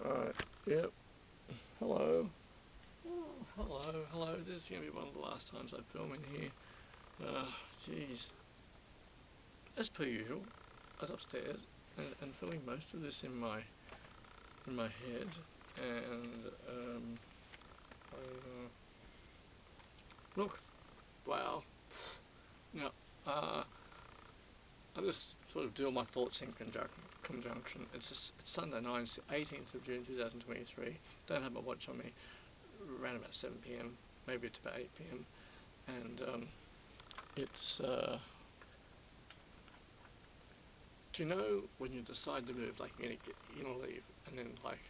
Alright, yep. Hello. Oh, hello. This is going to be one of the last times I film in here. Jeez. As per usual, I was upstairs and filming most of this in my head, and look, wow. Now, I just sort of do all my thoughts in conjunction. It's Sunday night, 18th of June 2023. Don't have my watch on me. Around about 7 PM, maybe it's about 8 PM, and it's do you know when you decide to move, like you're gonna leave, and then like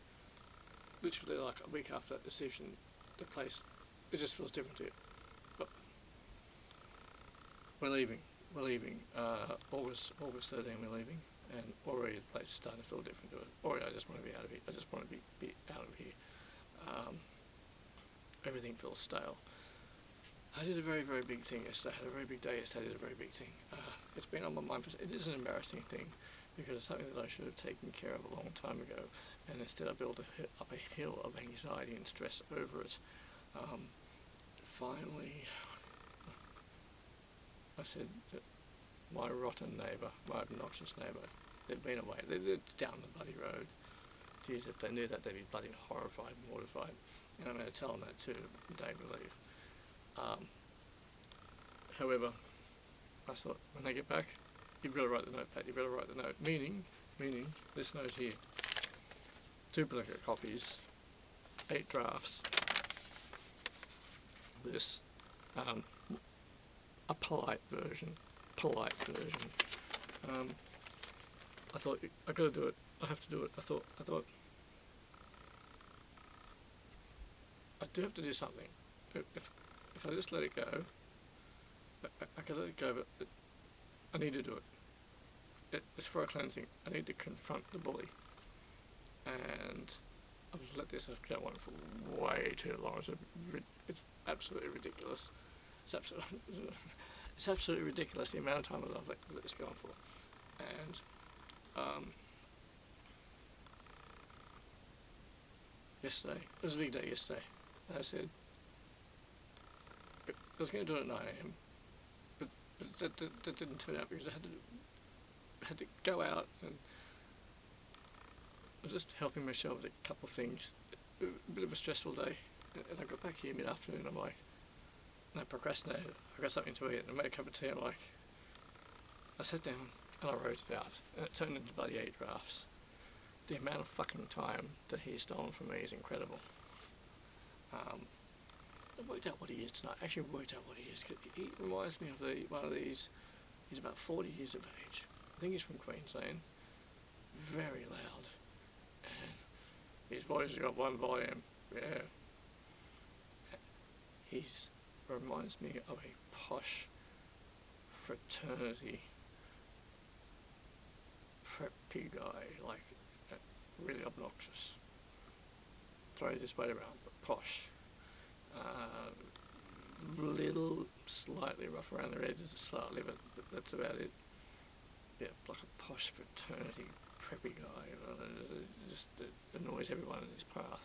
literally like a week after that decision, the place, it just feels different to you. But we're leaving. August 13, we're leaving, and already the place is starting to feel different to it. Already I just want to be out of here. I just want to be out of here. Everything feels stale. I did a very, very big thing yesterday. I had a very big day yesterday. I did a very big thing. It's been on my mind. It is an embarrassing thing because it's something that I should have taken care of a long time ago, and instead I built up a hill of anxiety and stress over it. Finally, I said that my rotten neighbour, my obnoxious neighbour, they've been away. They're down the bloody road. Geez, if they knew that, they'd be bloody horrified, mortified. And I'm going to tell them that too the day we leave. However, I thought, when they get back, you've got to write the note, Pat, you've got to write the note. Meaning, this note here. Duplicate copies, 8 drafts. This, a polite version. I thought, I got to do it. I have to do it. I thought, I do have to do something. If I just let it go, I can let it go, but I need to do it. It's for a cleansing. I need to confront the bully. And I've let this go on for way too long. It's absolutely ridiculous. It's absolutely ridiculous the amount of time I've let this go on for. And yesterday, it was a big day yesterday. I said I was going to do it at 9 AM, but that didn't turn out because I had to go out, and I was just helping myself with a couple of things. A bit of a stressful day, and I got back here mid-afternoon. I'm like, and I procrastinated. I got something to eat, and I made a cup of tea. I'm like, I sat down and I wrote it out, and it turned into bloody 8 drafts. The amount of fucking time that he's stolen from me is incredible. I worked out what he is tonight. Actually worked out what he is. He reminds me of one of these. He's about 40 years of age. I think he's from Queensland. Very loud. And his voice has got one volume. Yeah. He reminds me of a posh fraternity preppy guy, like really obnoxious. Throws his weight around, but posh. Little slightly rough around the edges, slightly, but that's about it. Yeah, like a posh fraternity preppy guy. Just annoys everyone in his path.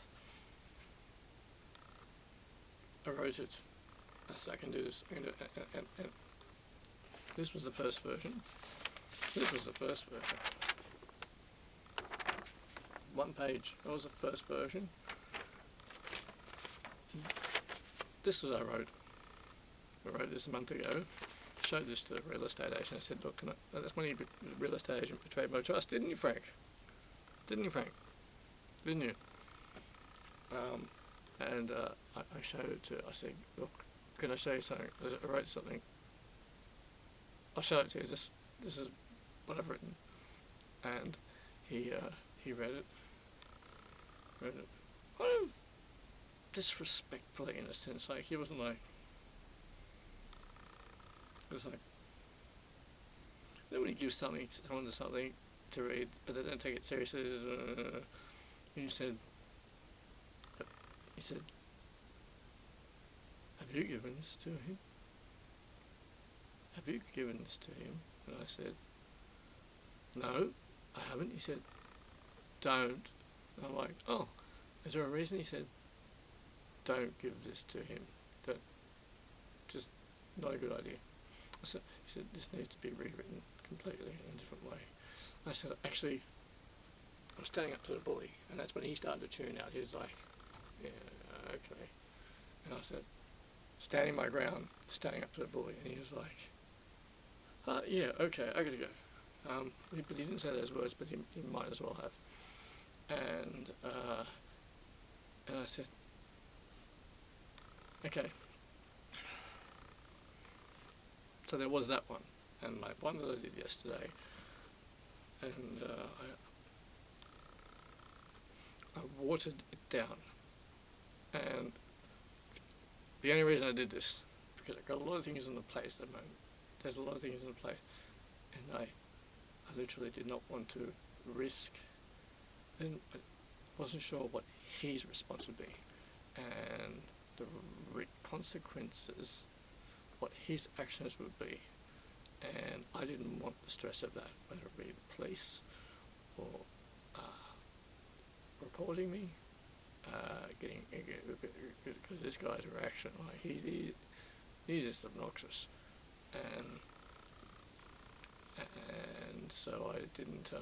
I wrote it. I said I can do this. And this was the first version. One page. That was the first version. This was I wrote this a month ago. Showed this to the real estate agent. I said, look, that's when the real estate agent betrayed my trust, didn't you, Frank? Didn't you? And I showed it to. I said, look, can I show you something? I wrote something. I'll show it to you. This is what I've written. And he read it. Kind of disrespectfully, in a sense. Like, he wasn't like. It was like, then when you give someone something to read, but they don't take it seriously, he said, have you given this to him? And I said, no, I haven't. He said, don't And I'm like, oh, is there a reason? He said, don't give this to him. That just not a good idea. He said, this needs to be rewritten completely in a different way. I said, actually, I'm standing up to the bully, and that's when he started to tune out. He was like, yeah, okay. And I said, standing my ground, standing up to the bully, and he was like, yeah, okay, I gotta go. But he didn't say those words, but he might as well have. And I said, okay. So there was that one, and like one that I did yesterday, and I watered it down. And the only reason I did this, because I've got a lot of things on the plate at the moment. There's a lot of things on the plate, and I literally did not want to risk. Then I wasn't sure what his response would be, and the consequences, what his actions would be, and I didn't want the stress of that, whether it be the police or reporting me, getting because this guy's reaction, like he's just obnoxious, and so I didn't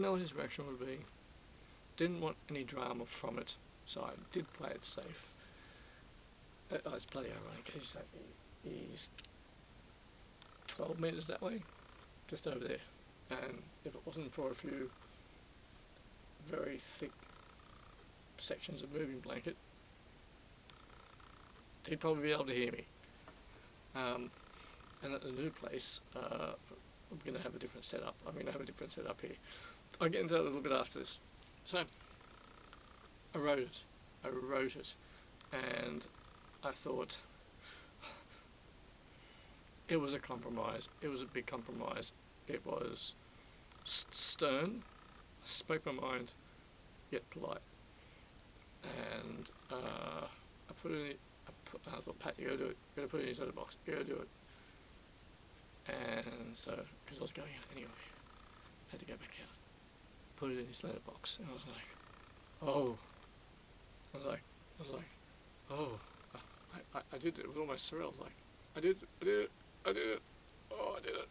know what his reaction would be. Didn't want any drama from it, so I did play it safe. It's bloody ironic. He's 12 metres that way, just over there. And if it wasn't for a few very thick sections of moving blanket, he'd probably be able to hear me. And at the new place, I'm going to have a different setup. I'm going to have a different setup here. I'll get into that a little bit after this. So, I wrote it, and I thought it was a compromise. It was a big compromise. It was stern, spoke my mind, yet polite. And I put it in. I thought, Pat, you gotta do it. You gotta put it in his letterbox. You gotta do it. And so, because I was going out anyway, I had to go back out. Put it in his letterbox, and I was like, oh. I was like, oh. I did it. It was almost surreal. I was like, I did it. Oh, I did it.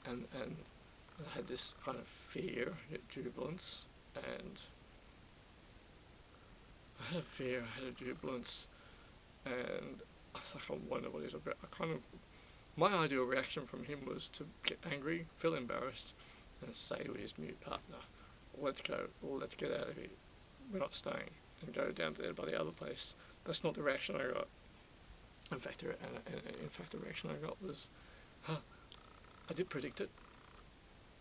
And I had this kind of fear, jubilance, and I had a fear, I had a jubilance, and I was like, I wonder what he's about. My ideal reaction from him was to get angry, feel embarrassed, and say to his new partner, let's go, or let's get out of here. We're not staying, and go down there by the other place. That's not the reaction I got. In fact, the reaction I got was, I did predict it.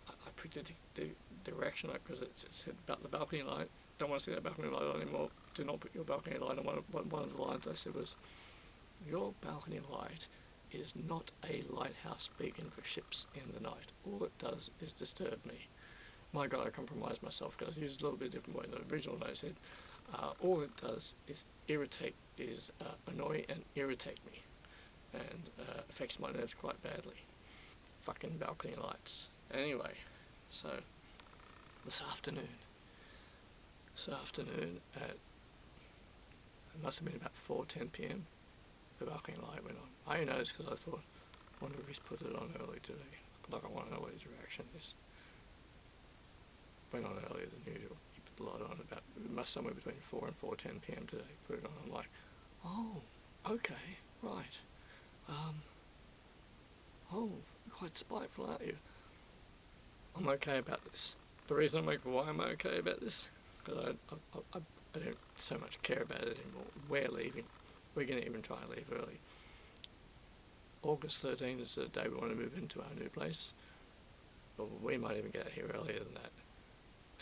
I predicted the reaction because it said about the balcony light. Don't want to see that balcony light on anymore. Do not put your balcony light on. One of the lines I said was, your balcony light is not a lighthouse beacon for ships in the night. All it does is disturb me. My God, I compromised myself because I used a little bit different way. The original note said, all it does is annoy and irritate me, and affects my nerves quite badly. Fucking balcony lights. Anyway, so this afternoon at, it must have been about 4:10 p.m. the balcony light went on. I noticed because I thought, I wonder if he's put it on early today. Like, I want to know what his reaction is. Went on earlier than usual. He put the light on about, somewhere between 4 and 4:10 p.m. today. Put it on. I'm like, oh, okay, right. Oh, you're quite spiteful, aren't you? I'm okay about this. The reason why I'm okay about this, because I don't so much care about it anymore. We're leaving. We're going to even try and leave early. August 13th is the day we want to move into our new place. Well, we might even get here earlier than that.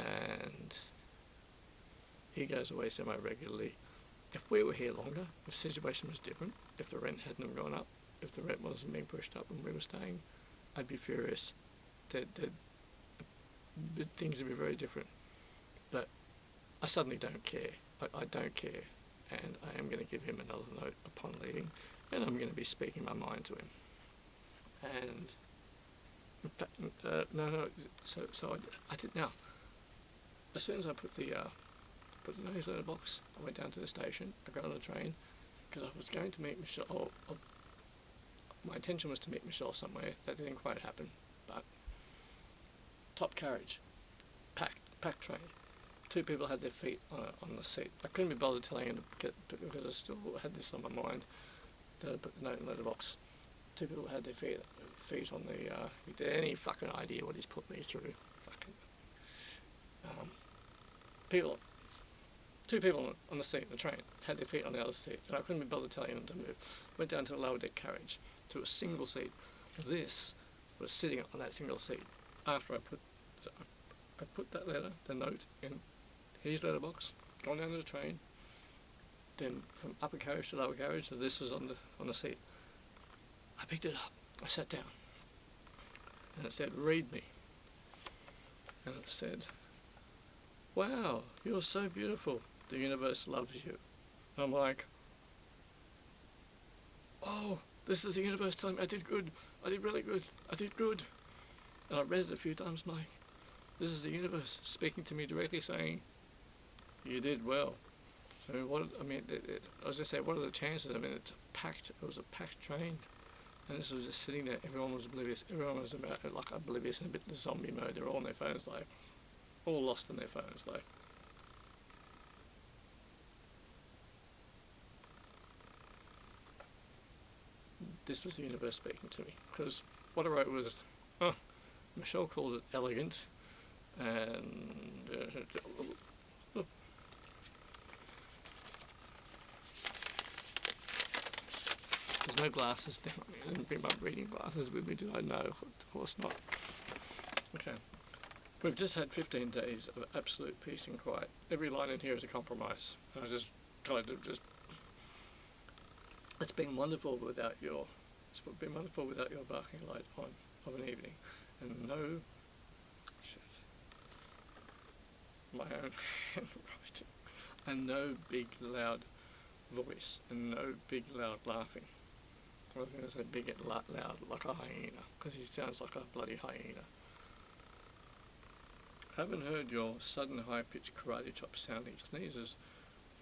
And he goes away semi-regularly. If we were here longer, if the situation was different, if the rent hadn't gone up, if the rent wasn't being pushed up and we were staying, I'd be furious. Things would be very different. But I suddenly don't care. I don't care. And I am going to give him another note upon leaving, and I'm going to be speaking my mind to him. And No. So I did now. As soon as I put the newsletter box, I went down to the station. I got on the train because I was going to meet Michelle. My intention was to meet Michelle somewhere. That didn't quite happen, but top carriage, packed train. 2 people had their feet on the seat. I couldn't be bothered telling him to get, because I still had this on my mind. That I put the note in the letterbox. 2 people had their feet on the. He did any fucking idea what he's put me through. Fucking people. 2 people on the seat in the train had their feet on the other seat, and I couldn't be bothered telling them to move. Went down to a lower deck carriage, to a single seat. This was sitting on that single seat. After I put that letter, the note, in his letterbox, gone down to the train, then from upper carriage to lower carriage, so this was on the seat. I picked it up, I sat down, and it said, "Read me." And it said, "Wow, you're so beautiful. The universe loves you." And I'm like, oh, this is the universe telling me I did good. I did really good. I did good. And I read it a few times, like, this is the universe speaking to me directly, saying, you did well. So I was just saying, what are the chances? I mean, it was a packed train, and this was just sitting there. Everyone was oblivious. Everyone was oblivious in a bit of zombie mode. They're all on their phones, like, all lost in their phones, like. This was the universe speaking to me, because what I wrote was, Michelle called it elegant, and there's no glasses down. I didn't bring my reading glasses with me, did I? No, of course not. Okay. We've just had 15 days of absolute peace and quiet. Every line in here is a compromise. I just tried to it's been wonderful without your barking light on of an evening, and no my own handwriting, and no big loud voice, and no big loud laughing. I was going to say big loud like a hyena, because he sounds like a bloody hyena. Haven't heard your sudden high-pitched karate chop sounding sneezes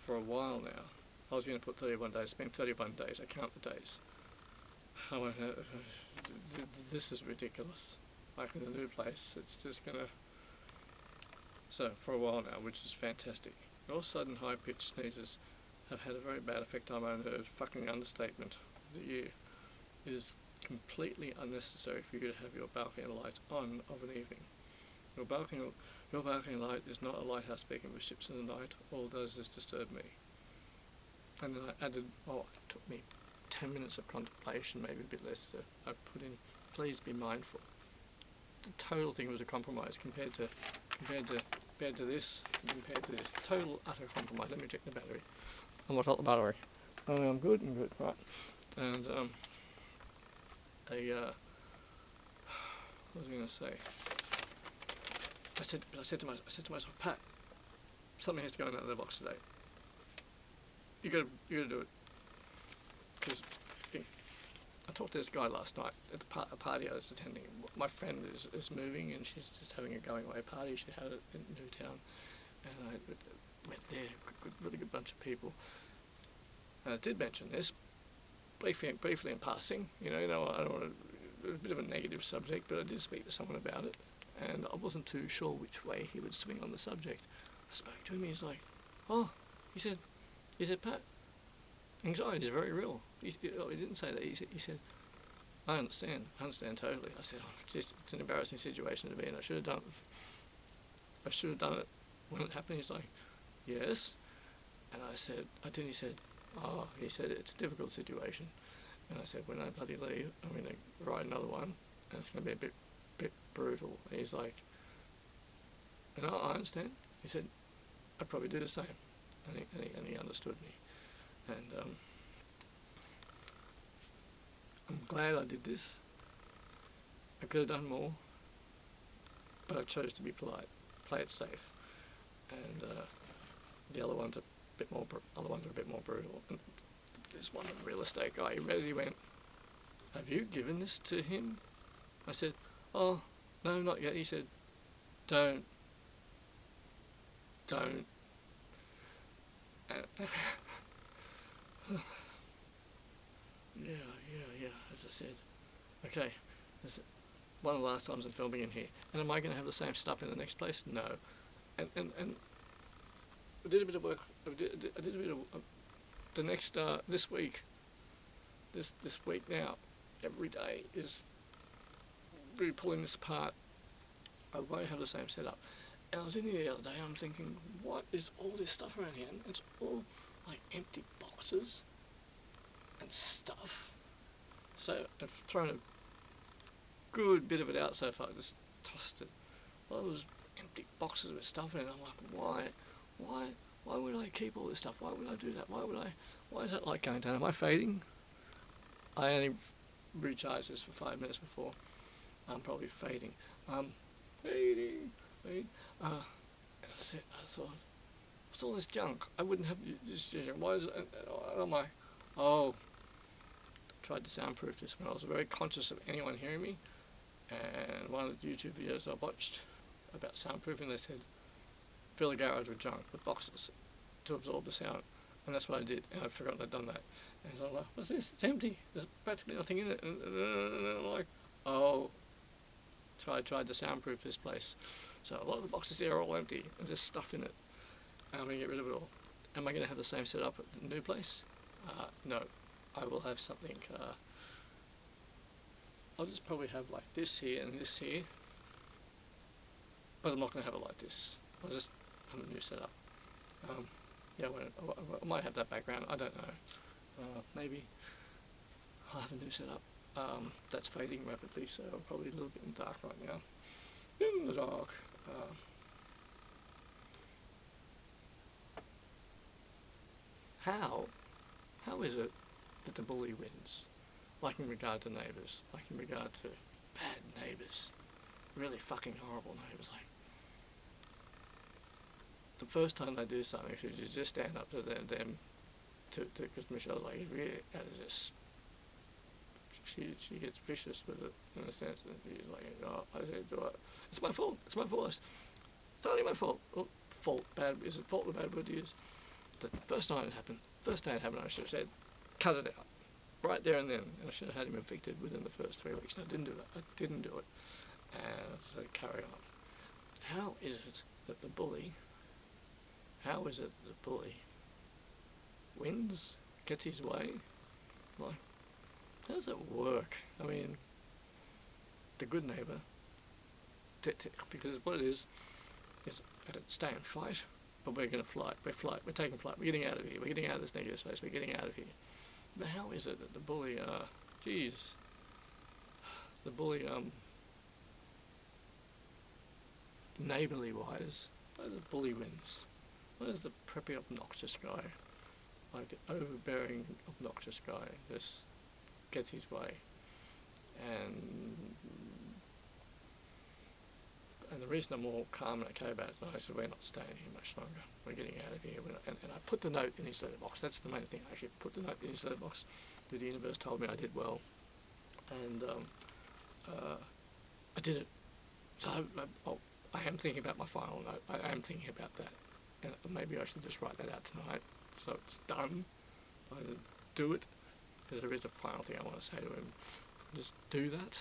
for a while now. I was going to put 31 days, spent 31 days, I count the days. However, this is ridiculous. Like in the new place, it's just gonna. So, for a while now, which is fantastic. Your sudden high-pitched sneezes have had a very bad effect on my nerves. Fucking understatement of the year. It is completely unnecessary for you to have your balcony light on of an evening. Your balcony light is not a lighthouse beacon with ships in the night. All it does is disturb me. And then I added, it took me 10 minutes of contemplation, maybe a bit less. I put in, please be mindful. The total thing was a compromise compared to this. Total utter compromise. Let me check the battery. I'm not got the battery. I'm good, right? And what was I going to say? I said to myself, Pat, something has to go in that little box today. You gotta do it. Because I talked to this guy last night at a party I was attending. My friend is moving, and she's just having a going away party. She had it in Newtown, and I went there. Really good bunch of people. And I did mention this briefly in passing. I don't want to. It was a bit of a negative subject, but I did speak to someone about it, and I wasn't too sure which way he would swing on the subject. I spoke to him. He's like, he said, Pat, anxiety is very real. He didn't say that. He said, I understand totally. I said, it's an embarrassing situation to be in. I should have done it when it happened. He's like, yes. And I said, he said, it's a difficult situation. And I said, when I bloody leave, I'm going to write another one, and it's going to be a bit brutal. And he's like, and I understand. He said, I'd probably do the same. And he understood me. And I'm glad I did this. I could have done more, but I chose to be polite, play it safe. And the other ones are a bit more brutal. And this one, the real estate guy, he read it, he went, have you given this to him? I said, oh, no, not yet. He said, don't. Yeah, as I said. Okay, this is one of the last times I'm filming in here. And am I going to have the same stuff in the next place? No. And I did a bit of work, I did a bit of, the next, this week now, every day is really pulling this apart. I won't have the same setup. And I was in here the other day, I'm thinking, what is all this stuff around here? And it's all like empty boxes and stuff. So I've thrown a good bit of it out so far, just tossed it. All those empty boxes with stuff in it. I'm like, why would I keep all this stuff? Why would I do that? Why is that light going down? Am I fading? I only recharged this for 5 minutes before. I'm probably fading. Fading. And I thought, what's all this junk? I wouldn't have this. Why is it? And I'm like, oh. Tried to soundproof this when I was very conscious of anyone hearing me. And one of the YouTube videos I watched about soundproofing, they said, fill the garage with junk, with boxes, to absorb the sound. And that's what I did, and I'd forgotten I'd done that. And so I'm like, what's this? It's empty. There's practically nothing in it. And I'm like, oh. Tried to soundproof this place. So a lot of the boxes there are all empty, and just stuff in it. And I'm going to get rid of it all. Am I going to have the same setup at the new place? No. I will have something, I'll just probably have like this here and this here, but I'm not going to have it like this. I'll just have a new setup. Yeah, I might have that background, I don't know. Maybe I'll have a new setup. That's fading rapidly, so I'm probably a little bit in the dark right now. In the dark. How is it that the bully wins? Like in regard to neighbours, like in regard to bad neighbours, really fucking horrible neighbours. Like the first time they do something, if you just stand up to them, because Michelle's like really, she gets vicious with it in a sense, and she's like, oh, I said, it's my fault, it's totally my fault. Well, is it fault a bad word to use? The first time it happened, I should have said, cut it out. Right there and then, and I should have had him evicted within the first 3 weeks. And I didn't do that. And so carry on. How is it that the bully wins, gets his way? Like, how does it work? I mean, the good neighbour, because what it is stay and fight, but we're going to flight. We're taking flight. We're getting out of here. We're getting out of this negative space. We're getting out of here. But how is it that the bully, neighbourly wise, why the bully wins? Why does the preppy obnoxious guy, like the overbearing obnoxious guy, just gets his way? And the reason I'm all calm and okay about it is I said, we're not staying here much longer. We're getting out of here. And I put the note in his letterbox. That's the main thing. I actually put the note in his letterbox. The universe told me I did well. And I did it. So I am thinking about my final note. I am thinking about that. And maybe I should just write that out tonight. So it's done. I do it. Because there is a final thing I want to say to him. Just do that.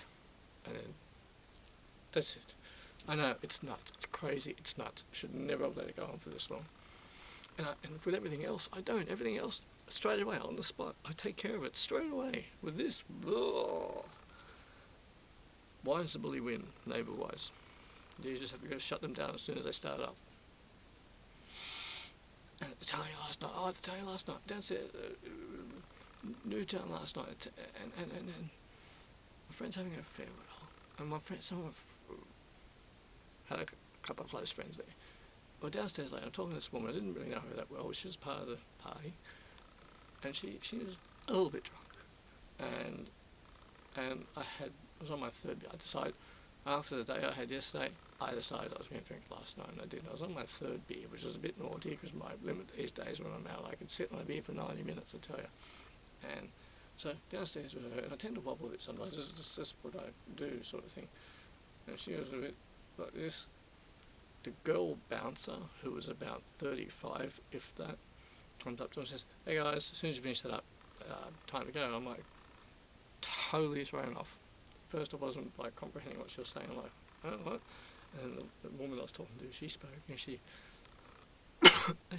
And then that's it. I know, it's nuts, it's crazy, it's nuts. I should never have let it go on for this long. And with everything else, I don't. Everything else, straight away, on the spot. I take care of it straight away. With this, why does the bully win, neighbour-wise? You just have to go shut them down as soon as they start up. And at the Townie last night, downstairs, Newtown last night, and my friend's having an affair with her. And my friend, had a couple of close friends there. Well, downstairs later, I'm talking to this woman. I didn't really know her that well. She was part of the party, and she was a little bit drunk. And I was on my third beer. I decided after the day I had yesterday, I decided I was going to drink last night, and I didn't. I was on my third beer, which was a bit naughty because my limit these days when I'm out, I could sit on a beer for 90 minutes, I tell you. And so downstairs with her, and I tend to wobble a bit sometimes. That's what I do, sort of thing. and she was a bit like this. The girl bouncer, who was about 35, if that, comes up to her and says, "Hey guys, as soon as you finish that up, time to go." I'm like, totally thrown off. First I wasn't like comprehending what she was saying. I'm like, oh, what? And the woman I was talking to, she spoke, and she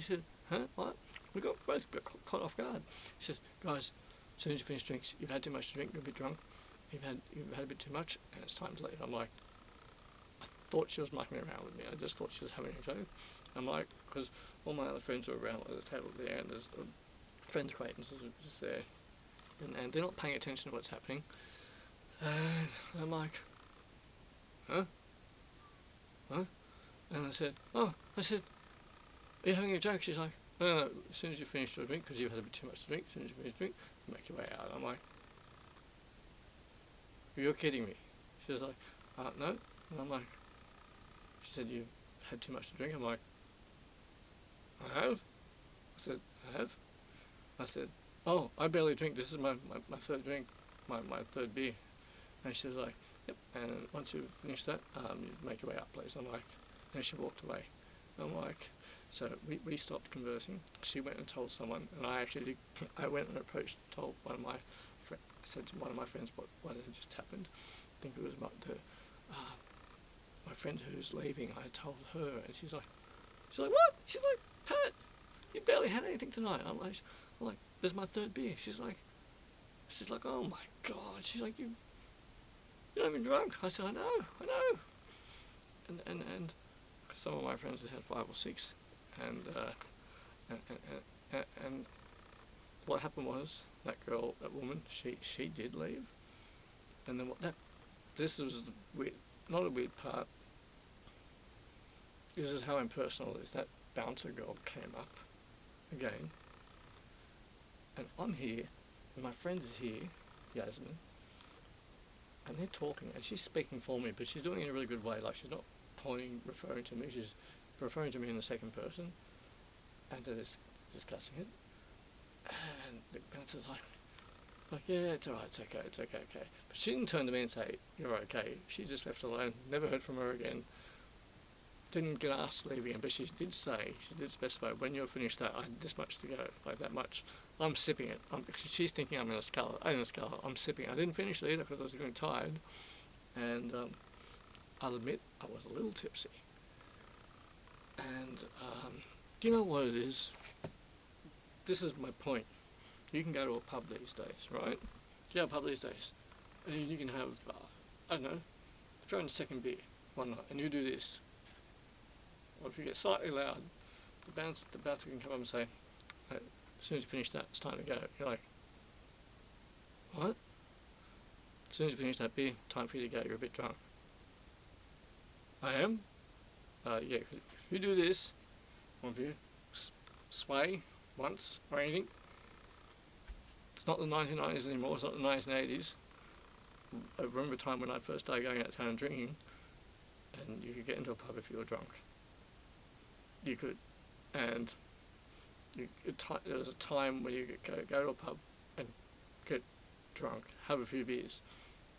said, huh, what? We both got caught off guard. She says, guys, as soon as you finish drinks, you've had too much to drink, you're a bit drunk, you've had a bit too much, and it's time to leave. I'm like, I thought she was mucking around with me. I just thought she was having a joke. I'm like, because all my other friends were around at the table there, and there's friends, acquaintances were just there, and they're not paying attention to what's happening. And I'm like, huh? Huh? And I said, are you having a joke? She's like, no, as soon as you finish your drink, because you've had a bit too much to drink, as soon as you finish your drink, you make your way out. I'm like, you're kidding me. She was like, no. And I'm like, she said, you've had too much to drink. I'm like, I have? I said, I have? I said, oh, I barely drink. This is my third drink, my third beer. And she was like, yep. And once you finish that, you make your way out, please. I'm like, and she walked away. I'm like, so we stopped conversing. She went and told someone, and I actually did. I went and told one of my friends. I said to one of my friends what had just happened. I think it was about my friend who's leaving. I told her, and she's like, what? She's like, Pat, you barely had anything tonight. I'm like, there's my third beer. She's like, oh my god. She's like, you're not even drunk. I said, I know. And some of my friends had 5 or 6, and what happened was that woman, she did leave, and then this was the weird, not a weird part. This is how impersonal it is. That bouncer girl came up again, and I'm here, and my friend is here, Yasmin, and they're talking, and she's speaking for me, but she's doing it in a really good way. Like, she's not referring to me, she's referring to me in the second person, and they're discussing it. And the bouncer's like, yeah, it's alright, it's okay. But she didn't turn to me and say, you're okay. She just left alone, never heard from her again. Didn't get asked to leave again, but she did specify, when you're finished that, I had this much to go, like that much. I'm sipping it. She's thinking I'm in a sculler. I'm sipping it. I didn't finish it either because I was getting tired. And I'll admit, I was a little tipsy. And do you know what it is? This is my point. You can go to a pub these days, right? You go to a pub these days, and you can have, I don't know, throw in a second beer one night, and you do this. Or if you get slightly loud, the bouncer can come up and say, as soon as you finish that, it's time to go. You're like, what? As soon as you finish that beer, time for you to go, you're a bit drunk. I am? Yeah, if you do this, one of you, sway once or anything, it's not the 1990s anymore, it's not the 1980s. I remember a time when I first started going out of town and drinking, and you could get into a pub if you were drunk. You could. And there was a time when you could go to a pub and get drunk, have a few beers.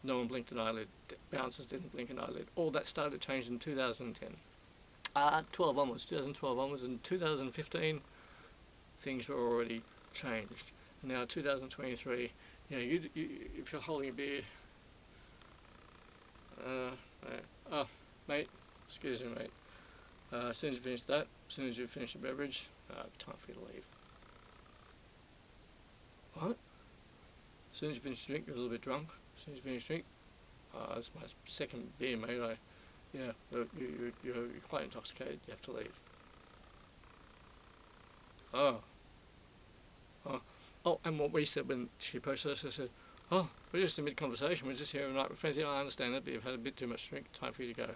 No one blinked an eyelid. Bouncers didn't blink an eyelid. All that started changing in 2010. 2012 onwards, and 2015, things were already changed. Now 2023, if you're holding a beer, mate, excuse me, mate. As soon as you finish that, as soon as you finish your beverage, time for you to leave. What? As soon as you finish your drink, you're a little bit drunk. As soon as you finish your drink, it's my second beer, mate. You're quite intoxicated. You have to leave. Oh, and what we said when she approached us, I said, oh, we're just in mid-conversation. We're just here tonight with friends. Yeah, I understand that, but you've had a bit too much to drink. Time for you to go.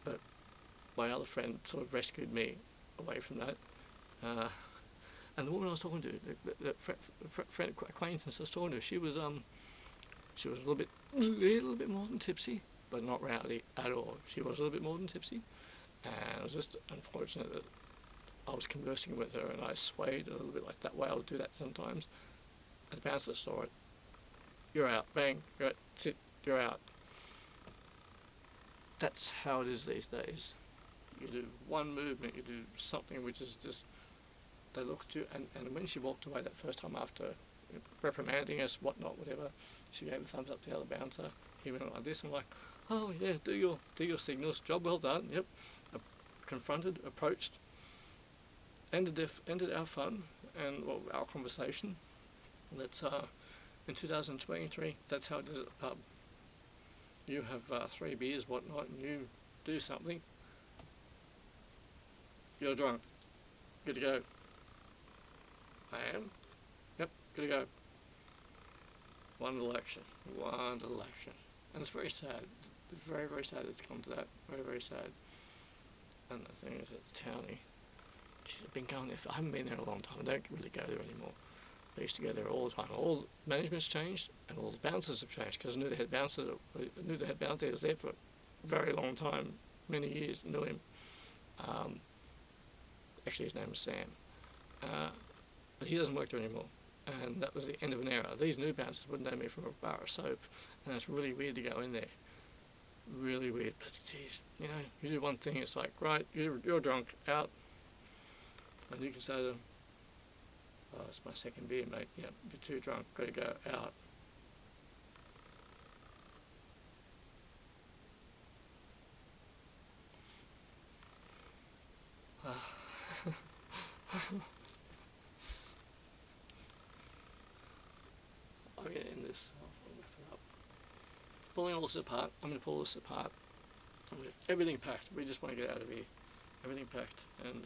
But my other friend sort of rescued me away from that. And the woman I was talking to, the friend acquaintance I was talking to, she was a little bit more than tipsy, but not rowdy at all. She was a little bit more than tipsy, and it was just unfortunate that I was conversing with her and I swayed a little bit like that way. I'll do that sometimes. And the bouncer saw it. You're out. Bang. You're out. Sit. You're out. that's how it is these days. You do one movement, you do something which is just, they look at you, and when she walked away that first time after reprimanding us, whatnot, whatever, she gave a thumbs up to the other bouncer. He went like this, and I'm like, oh yeah, do your signals, job well done, yep. Confronted, approached, ended our fun, and well, our conversation. That's in 2023, that's how it is at the pub. You have 3 beers, whatnot, and you do something. You're drunk. Good to go. I am. Yep, good to go. One little action. And it's very sad. It's very, very sad it's come to that. Very, very sad. And the thing is that Townie, I've been going there I haven't been there in a long time. I don't really go there anymore. I used to go there all the time. All management's changed and all the bouncers have changed, because I knew the head bouncer was there for a very long time, many years. I knew him. Actually his name was Sam. But he doesn't work there anymore. And that was the end of an era. These new bouncers wouldn't know me from a bar of soap, and it's really weird to go in there. Really weird. But geez, you know, you do one thing, it's like, right, you're drunk, out. And you can say to them, oh, it's my second beer, mate. Yeah, you're too drunk, gotta go, out. I'm going to end this. I'll wrap it up. Pulling all this apart. I'm going to pull this apart. Everything packed. We just want to get out of here. Everything packed. And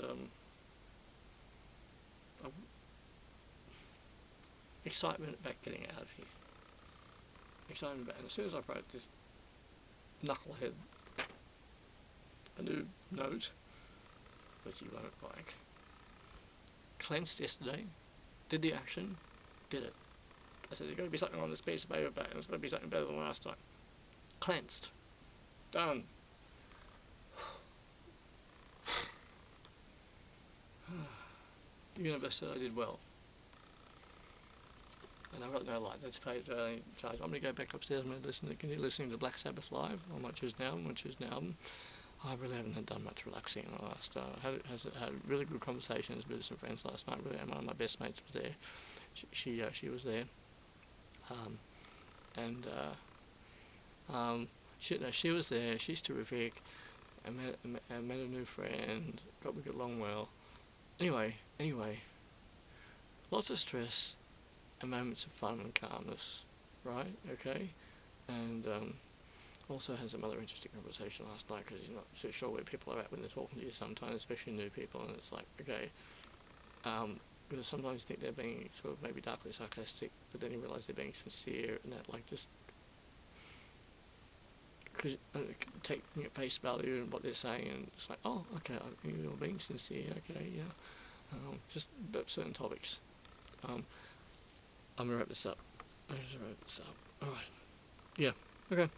excitement about getting out of here. Excitement about. And as soon as I wrote this knucklehead a new note, which he won't like, cleansed yesterday, did the action, did it. I said, there's got to be something on this piece of paper back, and it's got to be something better than last time. Cleansed. Done. The universe said I did well. And I've got no light. That's paid charge. I'm going to go back upstairs. I'm going to continue listening to Black Sabbath live. I might choose an album. I really haven't done much relaxing in the last. Had really good conversations with some friends last night. Really, and one of my best mates was there. She was there. She was there. She's terrific. I met a new friend. We got along well. Anyway, lots of stress and moments of fun and calmness, right? Okay, and also had some other interesting conversation last night, because you're not so sure where people are at when they're talking to you sometimes, especially new people, and it's like, okay, because sometimes you think they're being sort of maybe darkly sarcastic, but then you realise they're being sincere, and that, like, just take at face value in what they're saying, and it's like, oh, okay, you're being sincere, okay, yeah, just about certain topics. I'm going to wrap this up. Alright, yeah, okay.